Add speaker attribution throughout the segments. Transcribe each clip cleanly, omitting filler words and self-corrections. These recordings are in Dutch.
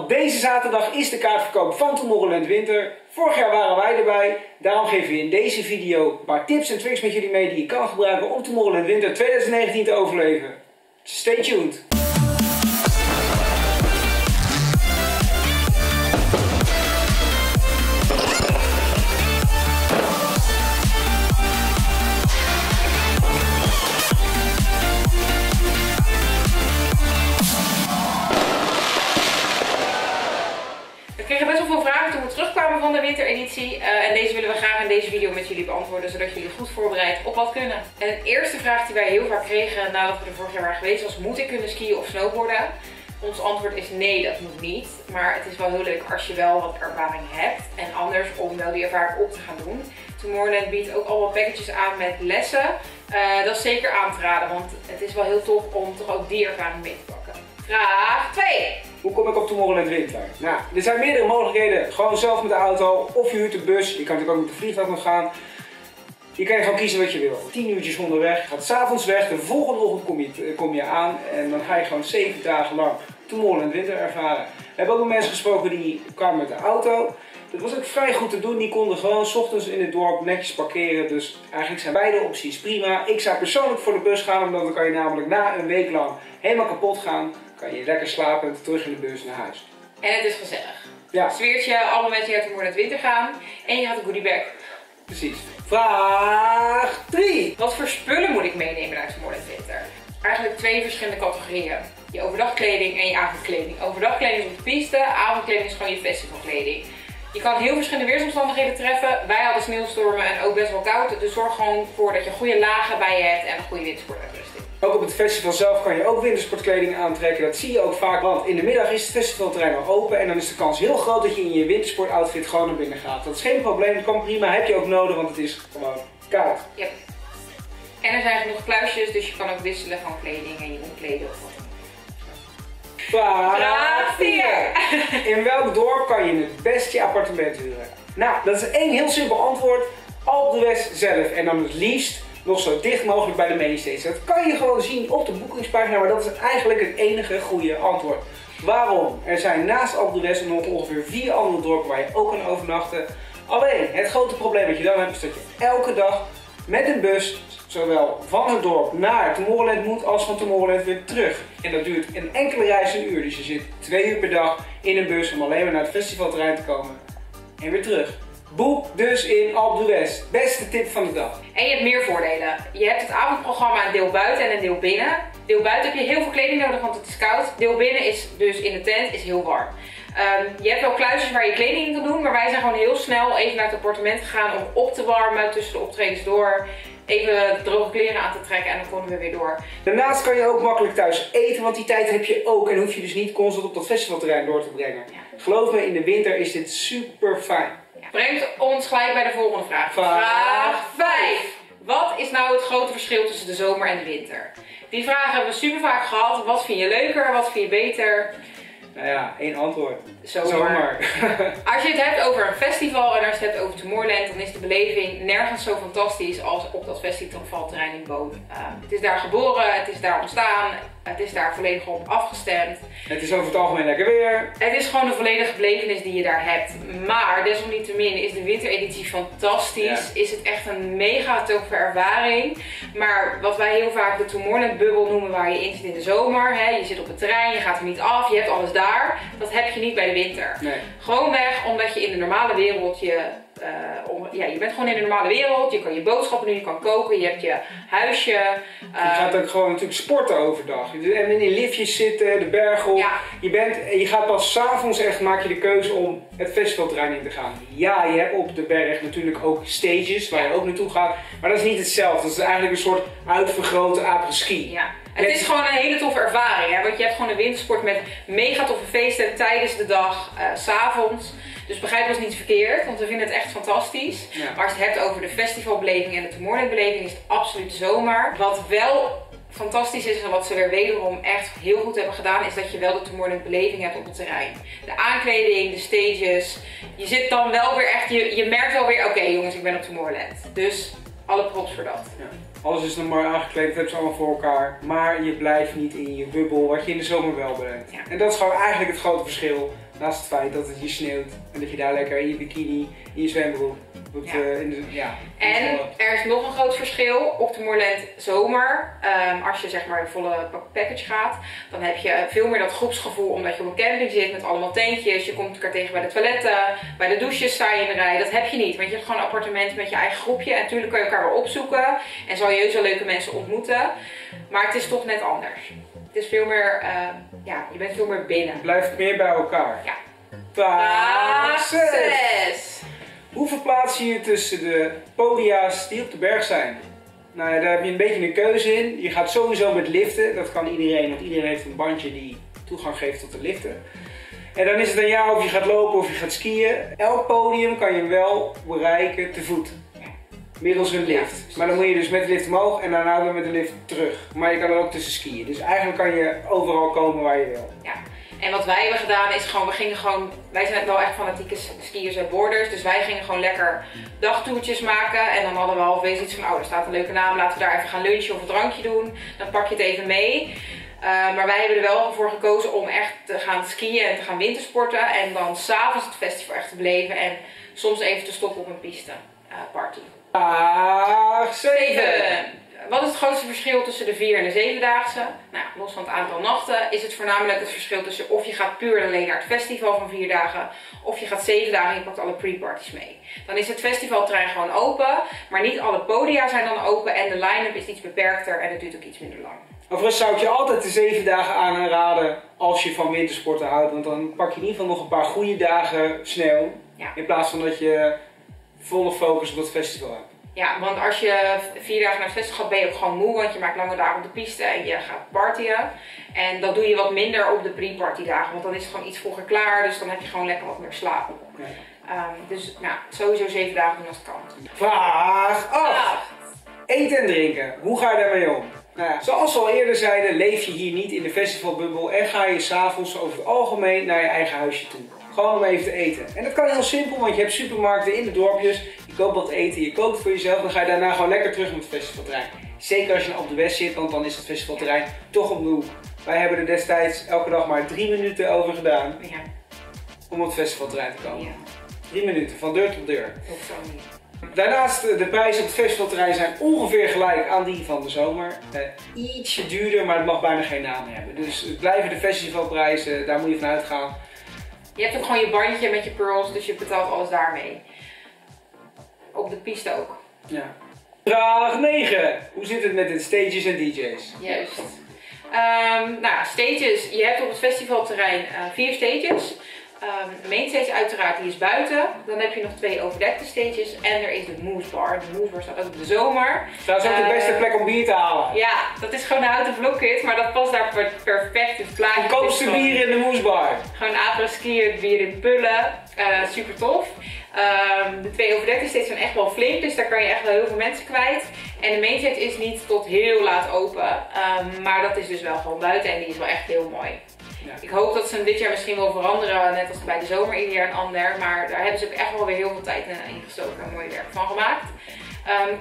Speaker 1: deze zaterdag is de kaartverkoop van Tomorrowland Winter. Vorig jaar waren wij erbij. Daarom geven we in deze video een paar tips en tricks met jullie mee die je kan gebruiken om Tomorrowland Winter 2019 te overleven. Stay tuned!
Speaker 2: We kregen best wel veel vragen toen we terugkwamen van de wintereditie. En deze willen we graag in deze video met jullie beantwoorden, zodat jullie goed voorbereid op wat kunnen. En de eerste vraag die wij heel vaak kregen nadat we er vorig jaar waren geweest was: moet ik kunnen skiën of snowboarden? Ons antwoord is nee, dat moet niet. Maar het is wel heel leuk als je wel wat ervaring hebt. En anders om wel die ervaring op te gaan doen. Tomorrowland biedt ook allemaal packages aan met lessen. Dat is zeker aan te raden, want het is wel heel tof om toch ook die ervaring mee te pakken. Vraag 2.
Speaker 1: Hoe kom ik op Tomorrowland Winter? Nou, er zijn meerdere mogelijkheden. Gewoon zelf met de auto of je huurt de bus. Je kan natuurlijk ook met de vliegtuig nog gaan. Je kan gewoon kiezen wat je wil. 10 uurtjes onderweg. Je gaat 's avonds weg. De volgende ochtend kom je aan. En dan ga je gewoon 7 dagen lang Tomorrowland Winter ervaren. We hebben ook met mensen gesproken die kwamen met de auto. Dat was ook vrij goed te doen. Die konden gewoon 's ochtends in het dorp netjes parkeren. Dus eigenlijk zijn beide opties prima. Ik zou persoonlijk voor de bus gaan. Omdat dan kan je namelijk na een week lang helemaal kapot gaan. Kan je lekker slapen en terug in de bus naar huis.
Speaker 2: En het is gezellig.
Speaker 1: Ja.
Speaker 2: Sfeertje, allemaal mensen die naar Tomorrowland Winter gaan. En je gaat een goodiebag.
Speaker 1: Precies. Vraag 3.
Speaker 2: Wat voor spullen moet ik meenemen naar Tomorrowland Winter? Eigenlijk 2 verschillende categorieën. Je overdagkleding en je avondkleding. Overdagkleding is op de piste, avondkleding is gewoon je festivalkleding. Je kan heel verschillende weersomstandigheden treffen. Wij hadden sneeuwstormen en ook best wel koud. Dus zorg gewoon voor dat je goede lagen bij je hebt en een goede wintersportuitrusting.
Speaker 1: Ook op het festival zelf kan je ook wintersportkleding aantrekken. Dat zie je ook vaak, want in de middag is het festivalterrein al open. En dan is de kans heel groot dat je in je wintersportoutfit gewoon naar binnen gaat. Dat is geen probleem, dat kan prima. Heb je ook nodig, want het is gewoon koud.
Speaker 2: Yep. En er zijn genoeg kluisjes, dus je kan ook wisselen van kleding en je omkleden of wat.
Speaker 1: Vraag 4. In welk dorp kan je het best je appartement huren? Nou, dat is één heel simpel antwoord. Alpe d'Huez zelf. En dan het liefst nog zo dicht mogelijk bij de mainstays. Dat kan je gewoon zien op de boekingspagina, maar dat is eigenlijk het enige goede antwoord. Waarom? Er zijn naast Alpe d'Huez nog ongeveer 4 andere dorpen waar je ook kan overnachten. Alleen, het grote probleem dat je dan hebt is dat je elke dag met een bus zowel van het dorp naar Tomorrowland moet als van Tomorrowland weer terug. En dat duurt een enkele reis een uur. Dus je zit 2 uur per dag in een bus om alleen maar naar het festivalterrein te komen en weer terug. Boek dus in Alpe d'Huez. Beste tip van de dag.
Speaker 2: En je hebt meer voordelen. Je hebt het avondprogramma een deel buiten en een deel binnen. Deel buiten heb je heel veel kleding nodig, want het is koud. Deel binnen is dus in de tent is heel warm. Je hebt wel kluisjes waar je kleding in kan doen, maar wij zijn gewoon heel snel even naar het appartement gegaan om op te warmen tussen de optredens door. Even droge kleren aan te trekken en dan konden we weer door.
Speaker 1: Daarnaast kan je ook makkelijk thuis eten, want die tijd heb je ook en hoef je dus niet constant op dat festivalterrein door te brengen. Ja. Geloof me, in de winter is dit super fijn.
Speaker 2: Ja. Brengt ons gelijk bij de volgende vraag. Vraag 5. Wat is nou het grote verschil tussen de zomer en de winter? Die vraag hebben we super vaak gehad. Wat vind je leuker? Wat vind je beter?
Speaker 1: Nou ja, één antwoord.
Speaker 2: Zomer. Als je het hebt over een festival en als je het hebt over Tomorrowland, dan is de beleving nergens zo fantastisch als op dat festivalterrein in Boon. Het is daar geboren, het is daar ontstaan, het is daar volledig op afgestemd.
Speaker 1: Het is over het algemeen lekker weer.
Speaker 2: Het is gewoon een volledige belevenis die je daar hebt. Maar desalniettemin is de wintereditie fantastisch. Ja. Is het echt een mega toffe ervaring. Maar wat wij heel vaak de Tomorrowland bubbel noemen, waar je in zit in de zomer. Hè, je zit op het terrein, je gaat er niet af, je hebt alles daar. Dat heb je niet bij de winter.
Speaker 1: Nee.
Speaker 2: Gewoonweg omdat je in de normale wereld je bent gewoon in de normale wereld. Je kan je boodschappen doen, je kan koken, je hebt je huisje.
Speaker 1: Je gaat ook gewoon natuurlijk sporten overdag. En in liftjes zitten, de berg op.
Speaker 2: Ja.
Speaker 1: Je gaat pas 's avonds echt, maak je de keuze om het festivalterrein in te gaan. Ja, je hebt op de berg natuurlijk ook stages waar je ook naartoe gaat. Maar dat is niet hetzelfde. Dat is eigenlijk een soort uitvergrote après-ski.
Speaker 2: Ja. Het is gewoon een hele toffe ervaring. Hè? Want je hebt gewoon een wintersport met mega toffe feesten tijdens de dag, 's avonds. Dus begrijp ons niet verkeerd, want we vinden het echt fantastisch. Ja. Maar als je het hebt over de festivalbeleving en de Tomorrowland beleving is het absoluut zomer. Wat wel fantastisch is en wat ze weer wederom echt heel goed hebben gedaan, is dat je wel de Tomorrowland beleving hebt op het terrein. De aankleding, de stages. Je zit dan wel weer echt, je merkt wel weer, oké, jongens, ik ben op Tomorrowland. Dus alle props voor dat.
Speaker 1: Ja. Alles is nog maar aangekleed, dat hebben ze allemaal voor elkaar. Maar je blijft niet in je bubbel, wat je in de zomer wel bent. Ja. En dat is gewoon eigenlijk het grote verschil Naast het feit dat het hier sneeuwt en dat je daar lekker in je bikini, in je zwembroek.
Speaker 2: En er is nog een groot verschil op Tomorrowland zomer. Als je zeg maar de volle package gaat, dan heb je veel meer dat groepsgevoel omdat je op een camping zit met allemaal tentjes. Je komt elkaar tegen bij de toiletten, bij de douches sta je in de rij. Dat heb je niet, want je hebt gewoon een appartement met je eigen groepje. En natuurlijk kan je elkaar wel opzoeken en zal je heus wel leuke mensen ontmoeten. Maar het is toch net anders. Het is veel meer, je bent veel meer binnen.
Speaker 1: Je blijft meer bij elkaar.
Speaker 2: Ja.
Speaker 1: Vraag 6. Hoe verplaats je je tussen de podia's die op de berg zijn? Nou ja, daar heb je een beetje een keuze in. Je gaat sowieso met liften. Dat kan iedereen, want iedereen heeft een bandje die toegang geeft tot de liften. En dan is het aan jou of je gaat lopen of je gaat skiën. Elk podium kan je wel bereiken te voet. Middels een lift. Maar dan moet je dus met de lift omhoog en daarna weer met de lift terug. Maar je kan er ook tussen skiën. Dus eigenlijk kan je overal komen waar je wil.
Speaker 2: Ja. En wat wij hebben gedaan is gewoon, wij zijn wel echt fanatieke skiers en boarders. Dus wij gingen gewoon lekker dagtoertjes maken. En dan hadden we halverwege iets van, er staat een leuke naam, laten we daar even gaan lunchen of een drankje doen. Dan pak je het even mee. Maar wij hebben er wel voor gekozen om echt te gaan skiën en te gaan wintersporten. En dan s'avonds het festival echt te beleven en soms even te stoppen op een piste party.
Speaker 1: Vraag 7.
Speaker 2: Wat is het grootste verschil tussen de 4 en de 7-daagse? Nou, los van het aantal nachten is het voornamelijk het verschil tussen of je gaat puur alleen naar het festival van 4 dagen of je gaat 7 dagen en je pakt alle pre-parties mee. Dan is het festivalterrein gewoon open, maar niet alle podia zijn dan open en de line-up is iets beperkter en het duurt ook iets minder lang.
Speaker 1: Overigens zou ik je altijd de 7 dagen aanraden als je van wintersporten houdt, want dan pak je in ieder geval nog een paar goede dagen sneeuw.
Speaker 2: Ja.
Speaker 1: In plaats van dat je volle focus op het festival hebt.
Speaker 2: Ja, want als je 4 dagen naar het festival gaat ben je ook gewoon moe, want je maakt lange dagen op de piste en je gaat partyen. En dat doe je wat minder op de pre-party dagen, want dan is het gewoon iets vroeger klaar, dus dan heb je gewoon lekker wat meer slaap. Ja. Dus sowieso 7 dagen doen als het kan.
Speaker 1: Vraag 8. Eten en drinken, hoe ga je daarmee om? Nou ja, zoals we al eerder zeiden, leef je hier niet in de festivalbubbel en ga je s'avonds over het algemeen naar je eigen huisje toe. Gewoon om even te eten. En dat kan heel simpel, want je hebt supermarkten in de dorpjes. Je koopt wat eten, je koopt het voor jezelf. Dan ga je daarna gewoon lekker terug met het festivalterrein. Zeker als je op de West zit, want dan is het festivalterrein toch om de hoek. Wij hebben er destijds elke dag maar 3 minuten over gedaan om op het festivalterrein te komen. 3 minuten, van deur tot deur.
Speaker 2: Ook zo niet.
Speaker 1: Daarnaast, de prijzen op het festivalterrein zijn ongeveer gelijk aan die van de zomer. Ietsje duurder, maar het mag bijna geen naam hebben. Dus het blijven de festivalprijzen, daar moet je van uitgaan.
Speaker 2: Je hebt ook gewoon je bandje met je pearls, dus je betaalt alles daarmee. Op de piste ook.
Speaker 1: Ja. Vraag 9. Hoe zit het met de stages en DJ's?
Speaker 2: Juist. Stages. Je hebt op het festivalterrein 4 stages. De main stage uiteraard, die is buiten. Dan heb je nog 2 overdekte stages en er is de Moose Bar. De Moose Bar staat ook op de zomer.
Speaker 1: Dat is ook de beste plek om bier te halen.
Speaker 2: Ja, dat is gewoon een houten blokhut, maar dat past daar perfect. Het plaatje.
Speaker 1: De koopste bier in de Moose Bar.
Speaker 2: Gewoon apres-ski, het bier in pullen. Super tof. De 2 overdekte stages zijn echt wel flink, dus daar kan je echt wel heel veel mensen kwijt. En de main stage is niet tot heel laat open, maar dat is dus wel gewoon buiten en die is wel echt heel mooi. Ja. Ik hoop dat ze hem dit jaar misschien wel veranderen, net als bij de zomer ieder jaar een ander. Maar daar hebben ze ook echt wel weer heel veel tijd in gestoken en mooi werk van gemaakt.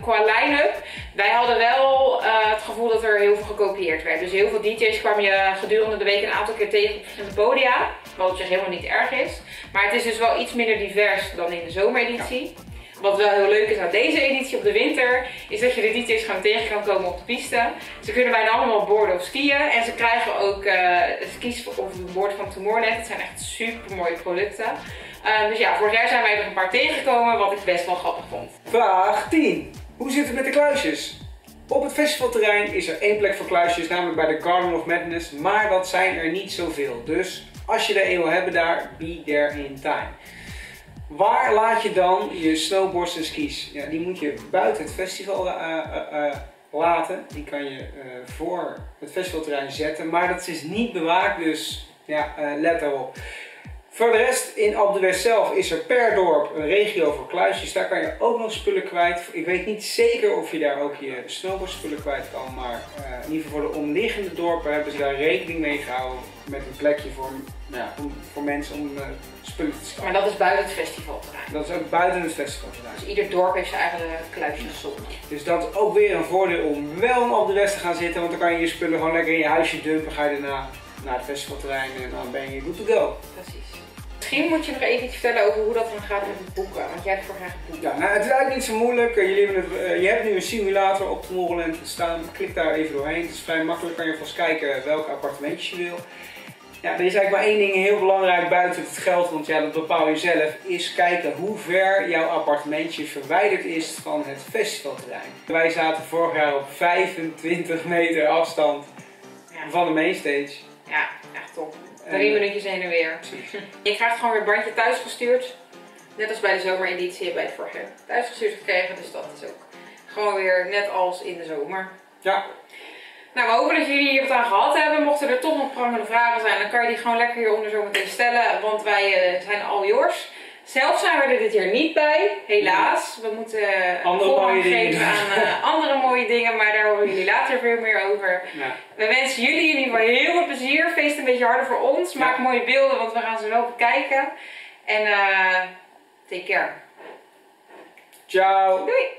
Speaker 2: Qua line-up, wij hadden wel het gevoel dat er heel veel gekopieerd werd. Dus heel veel DJ's kwam je gedurende de week een aantal keer tegen op verschillende podia. Wat op zich helemaal niet erg is. Maar het is dus wel iets minder divers dan in de zomereditie. Ja. Wat wel heel leuk is aan deze editie op de winter, is dat je de DJ's gewoon tegen kan komen op de piste. Ze kunnen bijna allemaal boarden of skiën en ze krijgen ook skis of een board van Tomorrowland. Het zijn echt super mooie producten. Dus ja, vorig jaar zijn wij er een paar tegengekomen, wat ik best wel grappig vond.
Speaker 1: Vraag 10. Hoe zit het met de kluisjes? Op het festivalterrein is er 1 plek voor kluisjes, namelijk bij de Garden of Madness, maar dat zijn er niet zoveel. Dus als je er een wil hebben daar, be there in time. Waar laat je dan je snowboards en skis? Ja, die moet je buiten het festival laten. Die kan je voor het festivalterrein zetten. Maar dat is niet bewaakt, dus ja, let daarop. Voor de rest, in Alpe d'Huez zelf is er per dorp een regio voor kluisjes. Daar kan je ook nog spullen kwijt. Ik weet niet zeker of je daar ook je snowboardspullen kwijt kan. Maar in ieder geval voor de omliggende dorpen hebben ze daar rekening mee gehouden. Met een plekje voor mensen om spullen te staan.
Speaker 2: Maar dat is buiten het festivalterrein?
Speaker 1: Dat is ook buiten het festivalterrein.
Speaker 2: Dus ieder dorp heeft zijn eigen kluisjes zonder.
Speaker 1: Dus dat is ook weer een voordeel om wel in Alpe d'Huez te gaan zitten. Want dan kan je je spullen gewoon lekker in je huisje dumpen. Ga je daarna naar het festivalterrein en dan ben je good to go.
Speaker 2: Precies. Misschien moet je nog even iets vertellen over hoe dat dan gaat met het boeken. Want jij hebt voor graag het boeken.
Speaker 1: Ja, nou, het is eigenlijk niet zo moeilijk. Je hebt nu een simulator op Tomorrowland staan. Klik daar even doorheen. Het is vrij makkelijk. Kan je alvast kijken welke appartementjes je wil. Ja, er is eigenlijk maar één ding heel belangrijk buiten het geld, want ja, dat bepaal je zelf, is kijken hoe ver jouw appartementje verwijderd is van het festivalterrein. Wij zaten vorig jaar op 25 meter afstand van de mainstage.
Speaker 2: Ja, echt top. 3 minuutjes heen en weer.
Speaker 1: Precies.
Speaker 2: Je krijgt gewoon weer een bandje thuisgestuurd. Net als bij de zomereditie bij het vorig jaar thuisgestuurd gekregen, dus dat is ook gewoon weer net als in de zomer.
Speaker 1: Ja.
Speaker 2: Nou, we hopen dat jullie hier wat aan gehad hebben. Mochten er toch nog prangende vragen zijn, dan kan je die gewoon lekker hieronder zo meteen stellen. Want wij zijn al yours. Zelf zijn we er dit jaar niet bij, helaas. We moeten voorrang geven aan andere mooie dingen, maar daar horen jullie later veel meer over.
Speaker 1: Ja.
Speaker 2: We wensen jullie in ieder geval heel veel plezier. Feest een beetje harder voor ons. Maak mooie beelden, want we gaan ze wel bekijken. En take care.
Speaker 1: Ciao.
Speaker 2: Doei!